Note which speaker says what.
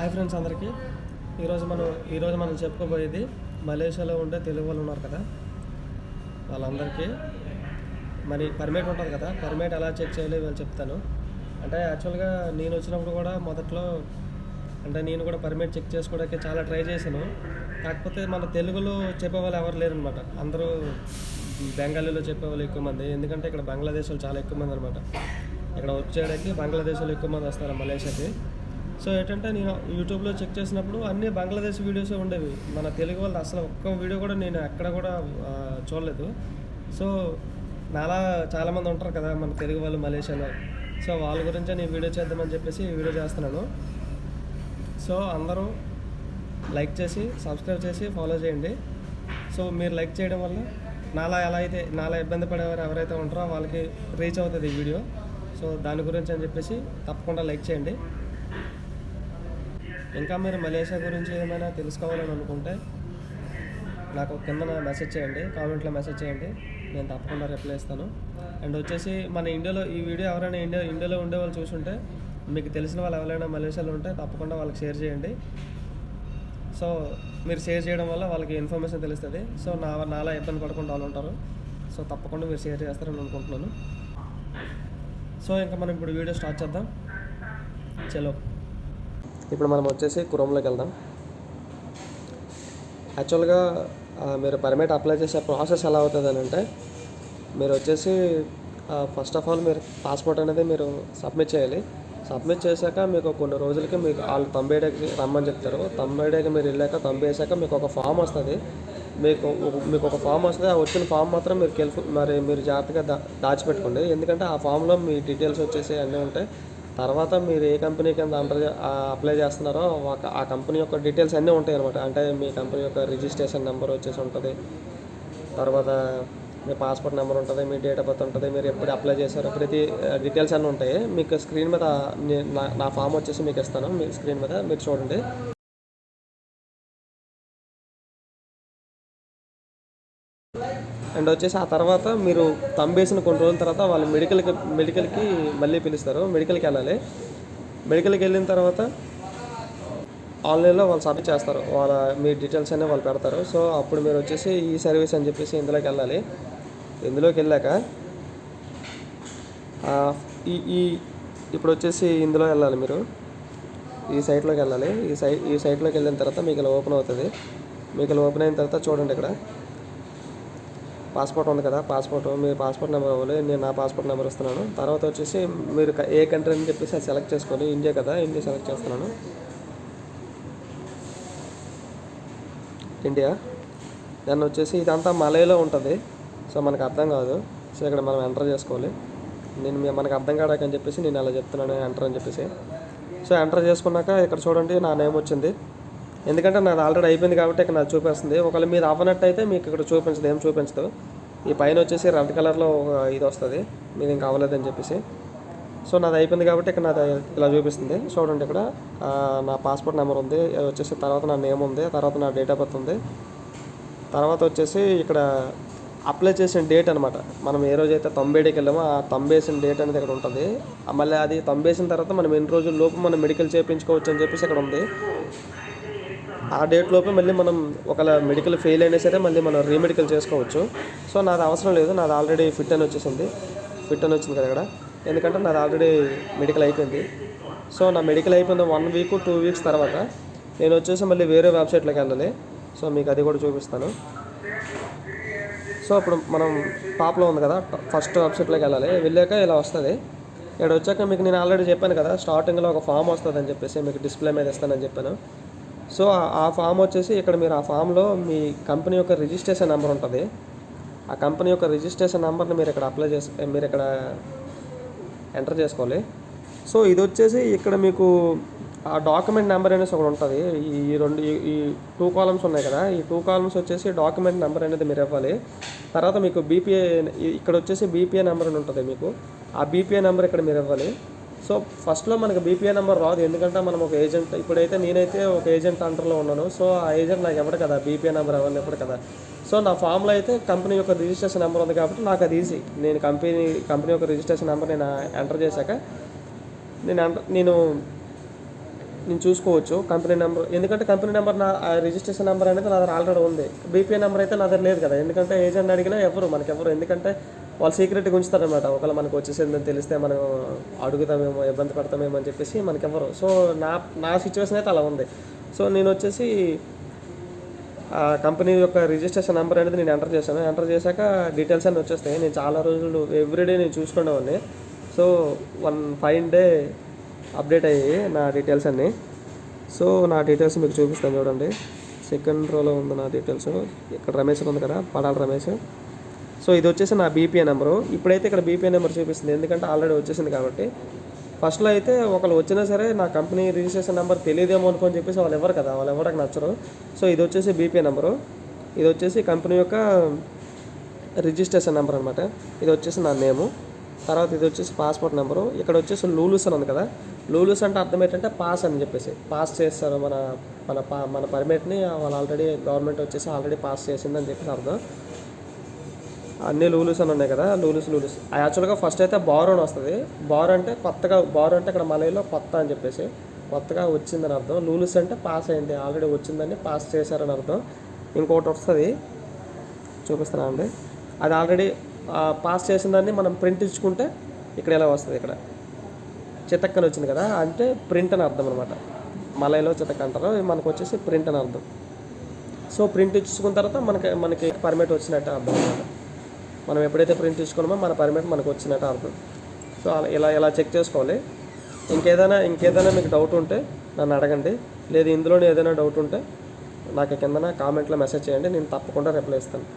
Speaker 1: Hi friends అందరికీ ఈరోజు మనం చెప్పుకోబోయేది మలేషియాలో ఉండే తెలుగు వాళ్ళు ఉన్నారు కదా, వాళ్ళందరికీ మరి పర్మిట్ ఉంటుంది కదా, పర్మిట్ ఎలా చెక్ చేయాలి వాళ్ళు చెప్తాను. అంటే యాక్చువల్గా నేను వచ్చినప్పుడు కూడా మొదట్లో నేను కూడా పర్మిట్ చెక్ చేసుకోవడానికి చాలా ట్రై చేశాను. కాకపోతే మన తెలుగులో చెప్పేవాళ్ళు ఎవరు లేరనమాట. అందరూ బెంగాలీలో చెప్పేవాళ్ళు ఎక్కువ మంది, ఎందుకంటే ఇక్కడ బంగ్లాదేశ్ చాలా ఎక్కువ మంది అనమాట. ఇక్కడ వర్క్ చేయడానికి బంగ్లాదేశ్లో ఎక్కువ మంది వస్తారు మలేషియాకి. సో ఏంటంటే నేను యూట్యూబ్లో చెక్ చేసినప్పుడు అన్నీ బంగ్లాదేశ్ వీడియోసే ఉండేవి. మన తెలుగు వాళ్ళు అసలు ఒక్క వీడియో కూడా నేను ఎక్కడ కూడా చూడలేదు. సో నాలా చాలామంది ఉంటారు కదా మన తెలుగు వాళ్ళు మలేషియాలో. సో వాళ్ళ గురించే నేను వీడియో చేద్దామని చెప్పేసి వీడియో చేస్తున్నాను. సో అందరూ లైక్ చేసి సబ్స్క్రైబ్ చేసి ఫాలో చేయండి. సో మీరు లైక్ చేయడం వల్ల నాలా ఇబ్బంది పడేవారు ఎవరైతే ఉంటారో వాళ్ళకి రీచ్ అవుతుంది ఈ వీడియో. సో దాని గురించి అని చెప్పేసి తప్పకుండా లైక్ చేయండి. ఇంకా మీరు మలేషియా గురించి ఏమైనా తెలుసుకోవాలని అనుకుంటే నాకు కింద మెసేజ్ చేయండి, కామెంట్లో మెసేజ్ చేయండి, నేను తప్పకుండా రిప్లై ఇస్తాను. అండ్ వచ్చేసి మన ఇండియాలో ఈ వీడియో ఎవరైనా ఇండియాలో ఉండే వాళ్ళు చూసుంటే, మీకు తెలిసిన వాళ్ళు ఎవరైనా మలేషియాలో ఉంటే తప్పకుండా వాళ్ళకి షేర్ చేయండి. సో మీరు షేర్ చేయడం వల్ల వాళ్ళకి ఇన్ఫర్మేషన్ తెలుస్తుంది. సో నాలా ఇబ్బంది పడకుండా వాళ్ళు ఉంటారు. సో తప్పకుండా మీరు షేర్ చేస్తారని అనుకుంటున్నాను. సో ఇంకా మనం ఇప్పుడు వీడియో స్టార్ట్ చేద్దాం. చలో ఇప్పుడు మనం వచ్చేసి క్రోమ్లోకి వెళ్దాం. యాక్చువల్గా మీరు పర్మిట్ అప్లై చేసే ప్రాసెస్ ఎలా అవుతుంది అని అంటే, మీరు వచ్చేసి ఫస్ట్ ఆఫ్ ఆల్ మీరు పాస్పోర్ట్ అనేది మీరు సబ్మిట్ చేయాలి. సబ్మిట్ చేశాక మీకు కొన్ని రోజులకి మీకు వాళ్ళు 90 డేకి రమ్మని చెప్తారు. 90 డేకి మీరు వెళ్ళాక 90 వేసాక మీకు ఒక ఫామ్ వస్తుంది. మీకు ఒక ఫామ్ వస్తుంది. ఆ వచ్చిన ఫామ్ మాత్రం మీరు జాగ్రత్తగా దాచిపెట్టుకోండి. ఎందుకంటే ఆ ఫామ్లో మీ డీటెయిల్స్ వచ్చేసి అన్నీ ఉంటాయి. తర్వాత మీరు ఏ కంపెనీ కింద అప్లై చేస్తున్నారో ఆ కంపెనీ యొక్క డీటెయిల్స్ అన్నీ ఉంటాయి అనమాట. అంటే మీ కంపెనీ యొక్క రిజిస్ట్రేషన్ నెంబర్ వచ్చేసి ఉంటుంది, తర్వాత మీ పాస్పోర్ట్ నెంబర్ ఉంటుంది, మీ డేట్ ఆఫ్ బర్త్ ఉంటుంది, మీరు ఎప్పుడు అప్లై చేశారో ప్రతి డీటెయిల్స్ అన్నీ ఉంటాయి. మీకు స్క్రీన్ మీద నా ఫామ్ వచ్చేసి మీకు ఇస్తాను. మీ స్క్రీన్ మీద మీరు చూడండి. అండ్ వచ్చేసి ఆ తర్వాత మీరు తంబేసిన కొన్ని రోజుల తర్వాత వాళ్ళు మెడికల్కి మళ్ళీ పిలుస్తారు. మెడికల్కి వెళ్ళాలి. మెడికల్కి వెళ్ళిన తర్వాత ఆన్లైన్లో వాళ్ళు సబ్మిట్ చేస్తారు. మీ డీటెయిల్స్ అన్నీ వాళ్ళు పెడతారు. సో అప్పుడు మీరు వచ్చేసి ఈ సర్వీస్ అని చెప్పేసి ఇందులోకి వెళ్ళాలి. ఇందులోకి వెళ్ళాక ఇప్పుడు వచ్చేసి ఇందులో వెళ్ళాలి. మీరు ఈ సైట్లోకి వెళ్ళాలి. ఈ సైట్లోకి వెళ్ళిన తర్వాత మీకు ఇలా ఓపెన్ అవుతుంది. మీకు ఇలా ఓపెన్ అయిన తర్వాత చూడండి, ఇక్కడ పాస్పోర్ట్ ఉంది కదా, మీరు పాస్పోర్ట్ నెంబర్ ఇవ్వాలి. నేను నా పాస్పోర్ట్ నెంబర్ ఇస్తున్నాను. తర్వాత వచ్చేసి మీరు ఏ కంట్రీ అని చెప్పేసి అది సెలెక్ట్ చేసుకోవాలి. ఇండియా కదా, ఇండియా సెలెక్ట్ చేస్తున్నాను. ఇండియా. దాన్ని వచ్చేసి ఇదంతా మలైలో ఉంటుంది. సో మనకు అర్థం కాదు. సో ఇక్కడ మనం ఎంటర్ చేసుకోవాలి. మనకు అర్థం కాడకని చెప్పేసి నేను అలా చెప్తున్నాను, ఎంటర్ అని చెప్పేసి. సో ఎంటర్ చేసుకున్నాక ఇక్కడ చూడండి నా నేమ్ వచ్చింది. ఎందుకంటే నాది ఆల్రెడీ అయిపోయింది కాబట్టి ఇక్కడ నాకు చూపిస్తుంది. ఒకవేళ మీరు అవ్వనట్టయితే మీకు ఇక్కడ చూపించదు, ఏం చూపించదు. ఈ పైన వచ్చేసి రెడ్ కలర్లో ఇది వస్తుంది, మీరు ఇంకా అవ్వలేదని చెప్పేసి. సో నాది అయిపోయింది కాబట్టి ఇక్కడ నాది ఇలా చూపిస్తుంది. చూడండి, ఇక్కడ నా పాస్పోర్ట్ నెంబర్ ఉంది, వచ్చేసి తర్వాత నా నేమ్ ఉంది, తర్వాత నా డేట్ ఆఫ్ బర్త్ ఉంది, తర్వాత వచ్చేసి ఇక్కడ అప్లై చేసిన డేట్ అనమాట. మనం ఏ రోజైతే 90 డేకి వెళ్ళామో ఆ 90 వేసిన డేట్ అనేది ఇక్కడ ఉంటుంది. మళ్ళీ అది 90 వేసిన తర్వాత మనం ఎన్ని రోజుల లోపు మనం మెడికల్ చేయించుకోవచ్చు అని చెప్పేసి ఇక్కడ ఉంది. ఆ డేట్ లోపే మళ్ళీ మనం ఒకవేళ మెడికల్ ఫెయిల్ అయినా సరే మళ్ళీ మనం రీమెడికల్ చేసుకోవచ్చు. సో నాది అవసరం లేదు, నాది ఆల్రెడీ ఫిట్ అని వచ్చింది కదా ఇక్కడ. ఎందుకంటే నాది ఆల్రెడీ మెడికల్ అయిపోయింది. సో నా మెడికల్ అయిపోయింది 1 వీక్ 2 వీక్స్ తర్వాత నేను వచ్చేసి మళ్ళీ వేరే వెబ్సైట్లోకి వెళ్ళాలి. సో మీకు అది కూడా చూపిస్తాను. సో ఇప్పుడు మనం టాప్లో ఉంది కదా, ఫస్ట్ వెబ్సైట్లోకి వెళ్ళాక ఇలా వస్తుంది. ఇక్కడ వచ్చాక మీకు నేను ఆల్రెడీ చెప్పాను కదా, స్టార్టింగ్లో ఒక ఫామ్ వస్తుంది అని చెప్పేసి మీకు డిస్ప్లే మీద ఇస్తానని చెప్పాను. సో ఆ ఫామ్ వచ్చేసి ఇక్కడ మీరు ఆ ఫామ్లో మీ కంపెనీ యొక్క రిజిస్ట్రేషన్ నెంబర్ ఉంటుంది. ఆ కంపెనీ యొక్క రిజిస్ట్రేషన్ నెంబర్ని మీరు ఇక్కడ ఎంటర్ చేసుకోవాలి. సో ఇది వచ్చేసి ఇక్కడ మీకు ఆ డాక్యుమెంట్ నెంబర్ అనేసి ఒకటి ఉంటుంది. ఈ 2 కాలమ్స్ ఉన్నాయి కదా, ఈ 2 కాలమ్స్ వచ్చేసి డాక్యుమెంట్ నెంబర్ అనేది మీరు ఇవ్వాలి. తర్వాత మీకు బీపీఏ ఇక్కడ వచ్చేసి బీపీఏ నెంబర్ అని ఉంటుంది. మీకు ఆ బీపీఏ నెంబర్ ఇక్కడ మీరు ఇవ్వాలి. సో ఫస్ట్లో మనకు బీపీఏ నెంబర్ రాదు, ఎందుకంటే మనం ఒక ఏజెంట్, ఇప్పుడైతే నేనైతే ఒక ఏజెంట్ అండర్లో ఉన్నాను. సో ఆ ఏజెంట్ నాకు ఇవ్వడు కదా, బీపీఏ నెంబర్ ఇవ్వడు కదా. సో నా ఫామ్లో అయితే కంపెనీ యొక్క రిజిస్ట్రేషన్ నెంబర్ ఉంది కాబట్టి నాకు అది ఈజీ. నేను కంపెనీ యొక్క రిజిస్ట్రేషన్ నెంబర్ నేను ఎంటర్ చేశాక నేను నేను చూసుకోవచ్చు కంపెనీ నెంబర్, ఎందుకంటే కంపెనీ నెంబర్ నా రిజిస్ట్రేషన్ నెంబర్ అనేది నా దగ్గర ఆల్రెడీ ఉంది. బీపీఐ నెంబర్ అయితే నా దగ్గర లేదు కదా, ఎందుకంటే ఏజెంట్ అడిగినా మనకెవరు, ఎందుకంటే వాళ్ళు సీక్రెట్గా ఉంచుతారనమాట. ఒకవేళ మనకు వచ్చేసిందని తెలిస్తే మనం అడుగుతామేమో, ఇబ్బంది పడతామేమో అని చెప్పేసి మనకెవరు. సో నా సిచ్యువేషన్ అయితే అలా ఉంది. సో నేను వచ్చేసి ఆ కంపెనీ యొక్క రిజిస్ట్రేషన్ నెంబర్ అనేది నేను ఎంటర్ చేశాను. ఎంటర్ చేశాక డీటెయిల్స్ అన్నీ వచ్చేస్తాయి. నేను చాలా రోజులు ఎవ్రీడే నేను చూసుకునేవాడిని. సో 1 డే అప్డేట్ అయ్యాయి నా డీటెయిల్స్ అన్నీ. సో నా డీటెయిల్స్ మీకు చూపిస్తాను చూడండి. సెకండ్ రోలో ఉంది నా డీటెయిల్స్. ఇక్కడ రమేష్ ఉంది కదా, పడాల రమేష్. సో ఇది వచ్చేసి నా బీపీఐ నెంబరు. ఇప్పుడైతే ఇక్కడ బీపీఐ నెంబర్ చూపిస్తుంది, ఎందుకంటే ఆల్రెడీ వచ్చేసింది కాబట్టి. ఫస్ట్లో అయితే ఒకళ్ళు వచ్చినా సరే నా కంపెనీ రిజిస్ట్రేషన్ నెంబర్ తెలియదేమో అనుకొని చెప్పేసి వాళ్ళు ఎవరు కదా, వాళ్ళు ఎవరికి నచ్చరు. సో ఇది వచ్చేసి బీపీఐ నెంబరు, ఇది వచ్చేసి కంపెనీ యొక్క రిజిస్ట్రేషన్ నెంబర్ అనమాట. ఇది వచ్చేసి నా నేము. తర్వాత ఇది వచ్చేసి పాస్పోర్ట్ నెంబరు. ఇక్కడ వచ్చేసి లూలూస్ అని ఉంది కదా, లూలూస్ అంటే అర్థం ఏంటంటే పాస్ అని చెప్పేసి, పాస్ చేస్తారు మన మన మన పర్మిట్ని వాళ్ళు ఆల్రెడీ గవర్నమెంట్ వచ్చేసి ఆల్రెడీ పాస్ చేసిందని చెప్పేసి అర్థం. అన్నీ లూలూస్ అని ఉన్నాయి కదా, లూలూస్. యాక్చువల్గా ఫస్ట్ అయితే బార్ అని వస్తుంది. బార్ అంటే కొత్తగా, బార్ అంటే ఇక్కడ మలైలో కొత్త అని చెప్పేసి, కొత్తగా వచ్చిందని అర్థం. లూలూస్ అంటే పాస్ అయింది, ఆల్రెడీ వచ్చిందని, పాస్ చేశారని అర్థం. ఇంకోటి వస్తుంది చూపిస్తున్నా అండి, అది ఆల్రెడీ పాస్ చేసిందాన్ని మనం ప్రింట్ ఇచ్చుకుంటే ఇక్కడ ఎలా వస్తుంది, ఇక్కడ చితక్కని వచ్చింది కదా, అంటే ప్రింట్ అని అర్థం అనమాట. మలైలో చితక్ అంటారు, మనకు వచ్చేసి ప్రింట్ అని అర్థం. సో ప్రింట్ ఇచ్చుకున్న తర్వాత మనకి పర్మిట్ వచ్చినట్టు అర్థం అనమాట. మనం ఎప్పుడైతే ప్రింట్ ఇచ్చుకున్నామో మన పర్మిట్ మనకు వచ్చినట్టు అర్థం. సో ఇలా చెక్ చేసుకోవాలి. ఇంకేదైనా మీకు డౌట్ ఉంటే నన్ను అడగండి, లేదు ఇందులోనే ఏదైనా డౌట్ ఉంటే నాకు కిందన కామెంట్లో మెసేజ్ చేయండి, నేను తప్పకుండా రిప్లై ఇస్తాను.